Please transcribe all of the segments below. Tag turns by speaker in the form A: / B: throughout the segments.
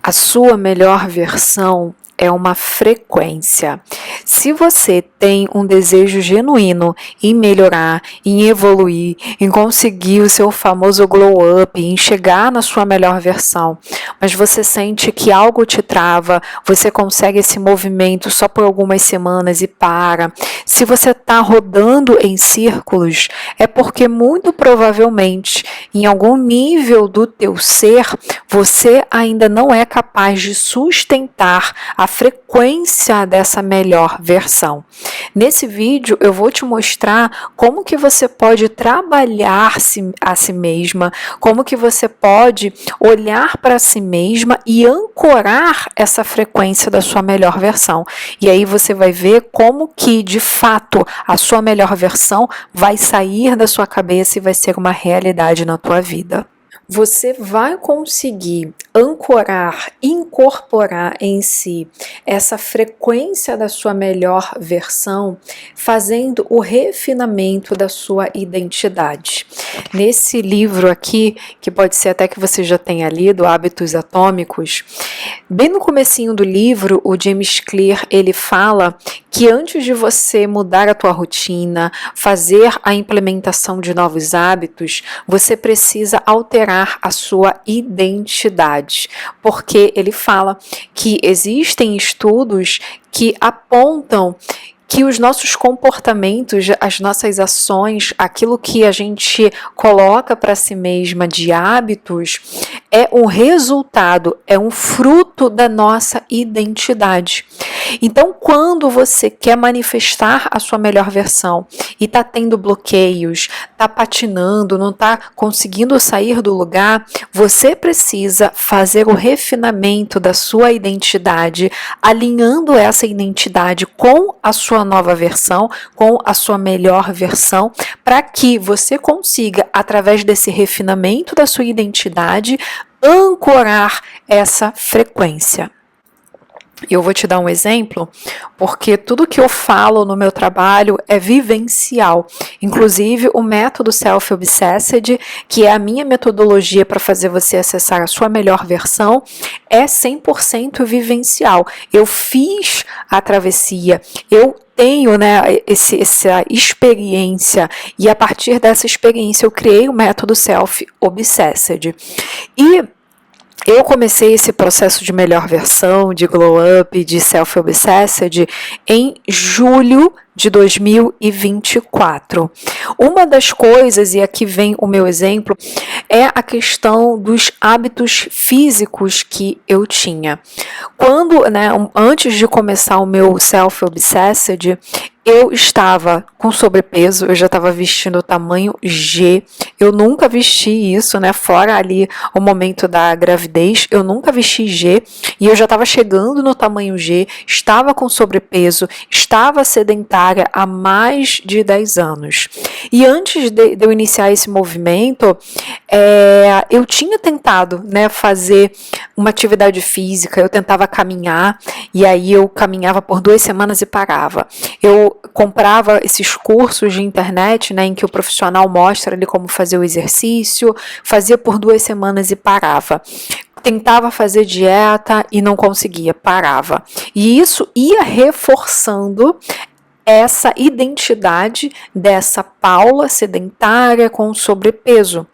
A: A sua melhor versão é uma frequência. Se você tem um desejo genuíno em melhorar, em evoluir, em conseguir o seu famoso glow up, em chegar na sua melhor versão, mas você sente que algo te trava, você consegue esse movimento só por algumas semanas e para. Se você está rodando em círculos, é porque muito provavelmente, em algum nível do teu ser, você ainda não é capaz de sustentar a frequência dessa melhor versão. Nesse vídeo eu vou te mostrar como que você pode trabalhar a si mesma, como que você pode olhar para si mesma e ancorar essa frequência da sua melhor versão. E aí você vai ver como que, de fato, a sua melhor versão vai sair da sua cabeça e vai ser uma realidade na tua vida. Você vai conseguir ancorar, incorporar em si essa frequência da sua melhor versão, fazendo o refinamento da sua identidade. Nesse livro aqui, que pode ser até que você já tenha lido, Hábitos Atômicos, bem no comecinho do livro, o James Clear, ele fala que antes de você mudar a tua rotina, fazer a implementação de novos hábitos, você precisa alterar a sua identidade, porque ele fala que existem estudos que apontam que os nossos comportamentos, as nossas ações, aquilo que a gente coloca para si mesma de hábitos, é um resultado, é um fruto da nossa identidade. Então, quando você quer manifestar a sua melhor versão e está tendo bloqueios, está patinando, não está conseguindo sair do lugar, você precisa fazer o refinamento da sua identidade, alinhando essa identidade com a sua nova versão, com a sua melhor versão, para que você consiga, através desse refinamento da sua identidade, ancorar essa frequência. Eu vou te dar um exemplo, porque tudo que eu falo no meu trabalho é vivencial. Inclusive, o método Self-Obsessed, que é a minha metodologia para fazer você acessar a sua melhor versão, é 100% vivencial. Eu fiz a travessia, eu tenho, essa experiência, e a partir dessa experiência eu criei o método Self-Obsessed. E eu comecei esse processo de melhor versão, de glow up, de self-obsessed em julho de 2024. Uma das coisas, e aqui vem o meu exemplo, é a questão dos hábitos físicos que eu tinha. Antes de começar o meu self-obsessed, eu estava com sobrepeso, eu já estava vestindo o tamanho G, eu nunca vesti isso, fora ali o momento da gravidez, eu nunca vesti G, e eu já estava chegando no tamanho G, estava com sobrepeso, estava sedentária há mais de 10 anos. E antes de eu iniciar esse movimento, eu tinha tentado, fazer uma atividade física, eu tentava caminhar, e aí eu caminhava por 2 semanas e parava. Eu comprava esses cursos de internet, em que o profissional mostra ali como fazer o exercício, fazia por 2 semanas e parava. Tentava fazer dieta e não conseguia, parava. E isso ia reforçando essa identidade dessa Paula sedentária com sobrepeso.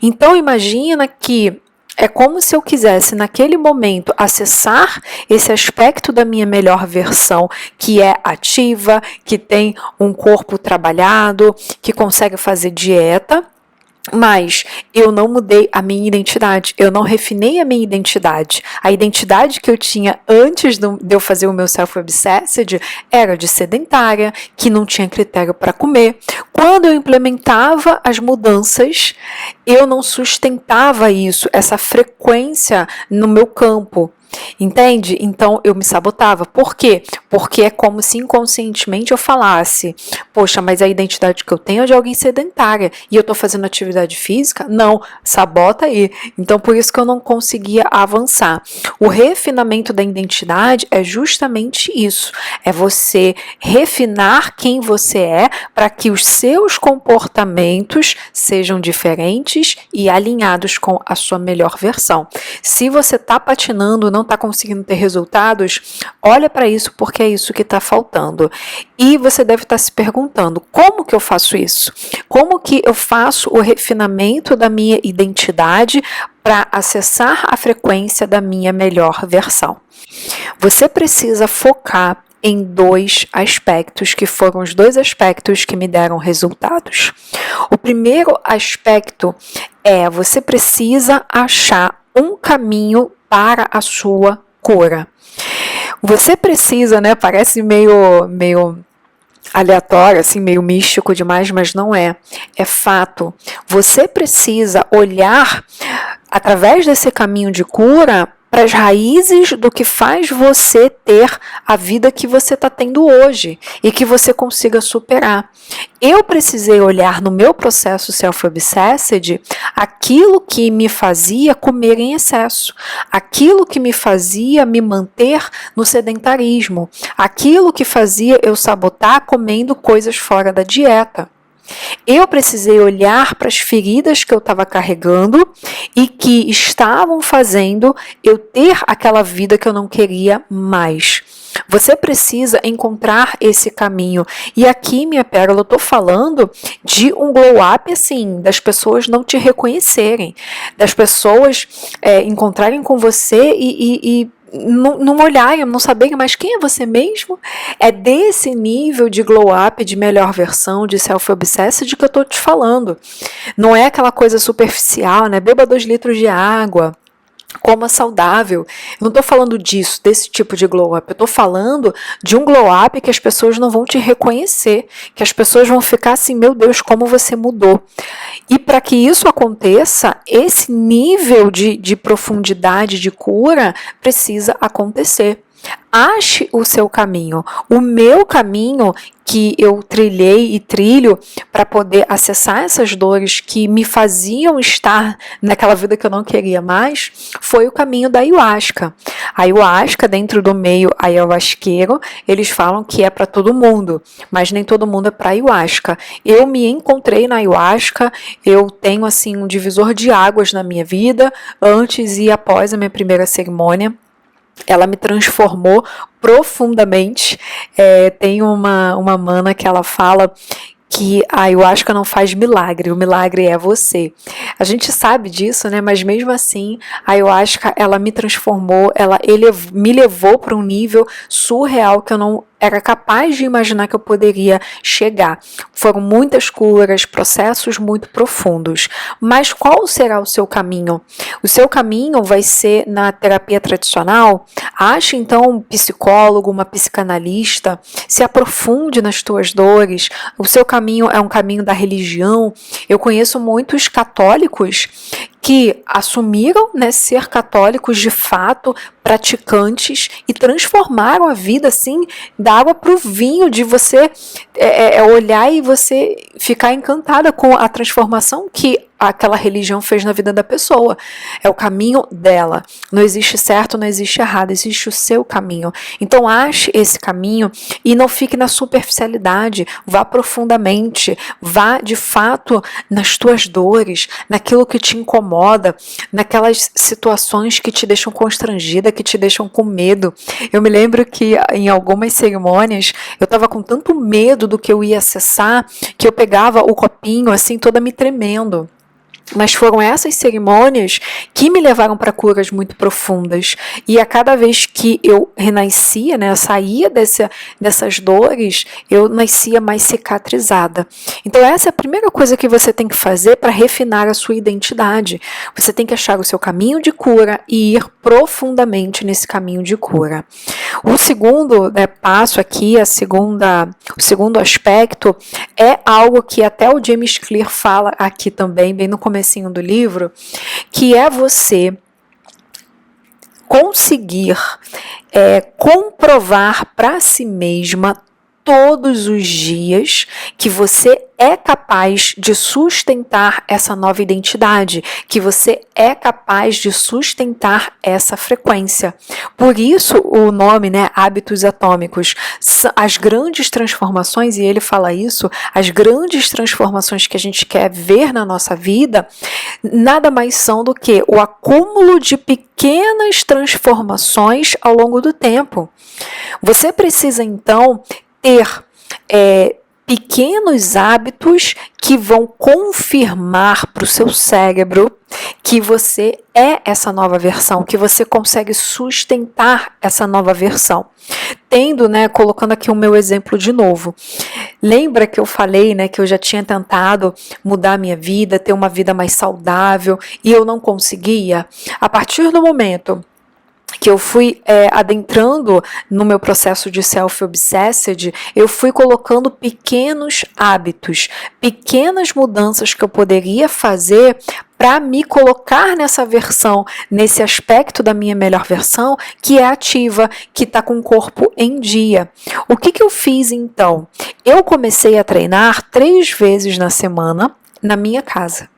A: Então imagina que é como se eu quisesse, naquele momento, acessar esse aspecto da minha melhor versão, que é ativa, que tem um corpo trabalhado, que consegue fazer dieta, mas eu não mudei a minha identidade, eu não refinei a minha identidade. A identidade que eu tinha antes de eu fazer o meu self-obsessed era de sedentária, que não tinha critério para comer. Quando eu implementava as mudanças, eu não sustentava isso, essa frequência no meu campo. Entende? Então eu me sabotava. Por quê? Porque é como se inconscientemente eu falasse: poxa, mas a identidade que eu tenho é de alguém sedentária e eu tô fazendo atividade física? Não, sabota aí. Então por isso que eu não conseguia avançar. O refinamento da identidade é justamente isso. É você refinar quem você é para que os seus comportamentos sejam diferentes fortes e alinhados com a sua melhor versão. Se você está patinando, não está conseguindo ter resultados, olha para isso, porque é isso que está faltando. E você deve estar se perguntando, como que eu faço isso? Como que eu faço o refinamento da minha identidade para acessar a frequência da minha melhor versão? Você precisa focar em 2 aspectos, que foram os 2 aspectos que me deram resultados. O primeiro aspecto é você precisa achar um caminho para a sua cura. Você precisa, né? Parece meio aleatório, assim, meio místico demais, mas não é. É fato. Você precisa olhar através desse caminho de cura para as raízes do que faz você ter a vida que você está tendo hoje e que você consiga superar. Eu precisei olhar no meu processo self-obsessed aquilo que me fazia comer em excesso, aquilo que me fazia me manter no sedentarismo, aquilo que fazia eu sabotar comendo coisas fora da dieta. Eu precisei olhar para as feridas que eu estava carregando e que estavam fazendo eu ter aquela vida que eu não queria mais. Você precisa encontrar esse caminho. E aqui, minha pérola, eu estou falando de um glow up, assim, das pessoas não te reconhecerem, das pessoas encontrarem com você e não olharem, não saberem mais quem é você mesmo. É desse nível de glow up, de melhor versão, de self-obsessed que eu estou te falando. Não é aquela coisa superficial, né? Beba 2 litros de água, coma saudável. Eu não estou falando disso, desse tipo de glow up. Eu estou falando de um glow up que as pessoas não vão te reconhecer, que as pessoas vão ficar assim, meu Deus, como você mudou. E para que isso aconteça, esse nível de profundidade de cura precisa acontecer. Ache o seu caminho. O meu caminho que eu trilhei e trilho para poder acessar essas dores que me faziam estar naquela vida que eu não queria mais, foi o caminho da ayahuasca. A ayahuasca, dentro do meio ayahuasqueiro, eles falam que é para todo mundo, mas nem todo mundo é para ayahuasca. Eu me encontrei na ayahuasca, eu tenho assim um divisor de águas na minha vida, antes e após a minha primeira cerimônia. Ela me transformou profundamente. Tem uma mana que ela fala que a ayahuasca não faz milagre, o milagre é você. A gente sabe disso, né? Mas mesmo assim, a ayahuasca, ela me transformou, me levou para um nível surreal que eu não era capaz de imaginar que eu poderia chegar. Foram muitas curas, processos muito profundos. Mas qual será o seu caminho? O seu caminho vai ser na terapia tradicional? Ache então um psicólogo, uma psicanalista, se aprofunde nas tuas dores. O seu caminho é um caminho da religião. Eu conheço muitos católicos que assumiram, né, ser católicos de fato, praticantes, e transformaram a vida assim, da água para o vinho, de você olhar e você ficar encantada com a transformação que aquela religião fez na vida da pessoa. É o caminho dela. Não existe certo, não existe errado, existe o seu caminho. Então ache esse caminho e não fique na superficialidade, vá profundamente, vá de fato nas tuas dores, naquilo que te incomoda, naquelas situações que te deixam constrangida, que te deixam com medo. Eu me lembro que em algumas cerimônias eu estava com tanto medo do que eu ia acessar, que eu pegava o copinho assim toda me tremendo. Mas foram essas cerimônias que me levaram para curas muito profundas. E a cada vez que eu renascia, né, eu saía dessas dores, eu nascia mais cicatrizada. Então essa é a primeira coisa que você tem que fazer para refinar a sua identidade. Você tem que achar o seu caminho de cura e ir profundamente nesse caminho de cura. O segundo, né, passo aqui, o segundo aspecto, é algo que até o James Clear fala aqui também, bem no comecinho do livro, que é você conseguir comprovar para si mesma todos os dias que você é capaz de sustentar essa nova identidade, que você é capaz de sustentar essa frequência. Por isso o nome, né, hábitos atômicos, as grandes transformações, e ele fala isso, as grandes transformações que a gente quer ver na nossa vida, nada mais são do que o acúmulo de pequenas transformações ao longo do tempo. Você precisa então ter pequenos hábitos que vão confirmar para o seu cérebro que você é essa nova versão, que você consegue sustentar essa nova versão. Tendo, né, colocando aqui o meu exemplo de novo. Lembra que eu falei, né, que eu já tinha tentado mudar a minha vida, ter uma vida mais saudável e eu não conseguia? A partir do momento que eu fui adentrando no meu processo de self-obsessed, eu fui colocando pequenos hábitos, pequenas mudanças que eu poderia fazer para me colocar nessa versão, nesse aspecto da minha melhor versão, que é ativa, que está com o corpo em dia. O que eu fiz então? Eu comecei a treinar 3 vezes na semana na minha casa.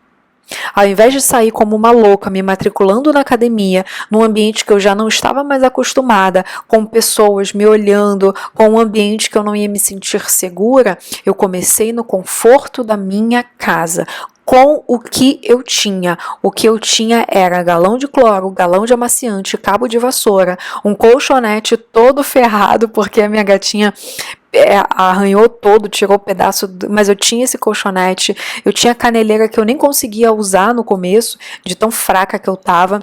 A: Ao invés de sair como uma louca, me matriculando na academia, num ambiente que eu já não estava mais acostumada, com pessoas me olhando, com um ambiente que eu não ia me sentir segura, eu comecei no conforto da minha casa, com o que eu tinha. O que eu tinha era galão de cloro, galão de amaciante, cabo de vassoura, um colchonete todo ferrado, porque a minha gatinha arranhou todo, tirou pedaço, mas eu tinha esse colchonete, eu tinha caneleira que eu nem conseguia usar no começo, de tão fraca que eu tava.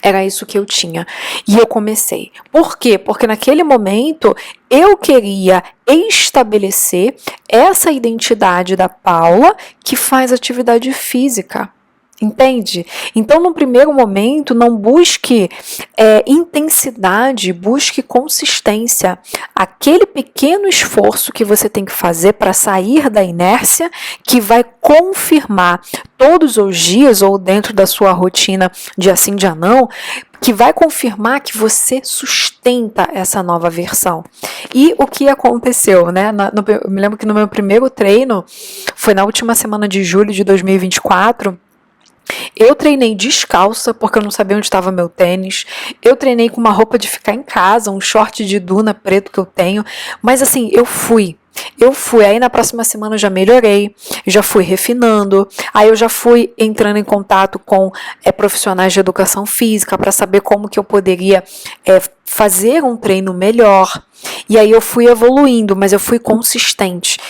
A: Era isso que eu tinha. E eu comecei. Por quê? Porque naquele momento eu queria estabelecer essa identidade da Paula que faz atividade física. Entende? Então, no primeiro momento, não busque intensidade, busque consistência. Aquele pequeno esforço que você tem que fazer para sair da inércia, que vai confirmar todos os dias ou dentro da sua rotina dia sim, dia não, que vai confirmar que você sustenta essa nova versão. E o que aconteceu, né? Eu me lembro que no meu primeiro treino, foi na última semana de julho de 2024, eu treinei descalça, porque eu não sabia onde estava meu tênis. Eu treinei com uma roupa de ficar em casa, um short de duna preto que eu tenho. Mas assim, eu fui. Aí na próxima semana eu já melhorei, já fui refinando, aí eu já fui entrando em contato com profissionais de educação física para saber como que eu poderia fazer um treino melhor. E aí eu fui evoluindo, mas eu fui consistente.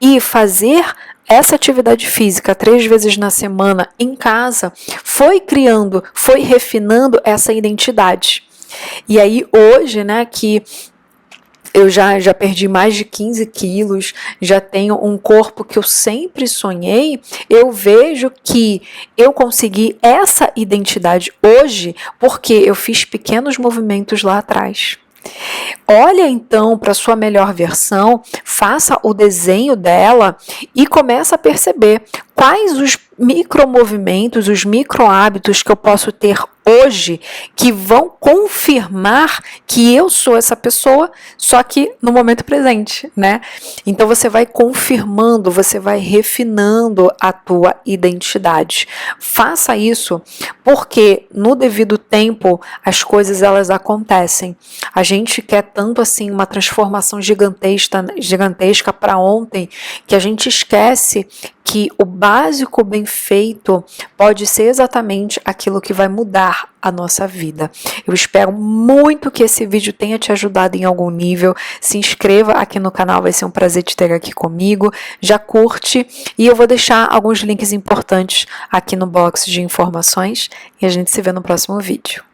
A: E fazer essa atividade física 3 vezes na semana em casa foi refinando essa identidade. E aí hoje, né, que eu já perdi mais de 15 quilos, já tenho um corpo que eu sempre sonhei, eu vejo que eu consegui essa identidade hoje porque eu fiz pequenos movimentos lá atrás. Olha então para a sua melhor versão, faça o desenho dela e começa a perceber quais os micromovimentos, os microhábitos que eu posso ter hoje que vão confirmar que eu sou essa pessoa, só que no momento presente, né? Então você vai confirmando, você vai refinando a tua identidade. Faça isso porque no devido tempo as coisas elas acontecem. A gente quer tanto assim uma transformação gigantesca para ontem que a gente esquece que o básico bem feito pode ser exatamente aquilo que vai mudar a nossa vida. Eu espero muito que esse vídeo tenha te ajudado em algum nível. Se inscreva aqui no canal, vai ser um prazer te ter aqui comigo. Já curte e eu vou deixar alguns links importantes aqui no box de informações e a gente se vê no próximo vídeo.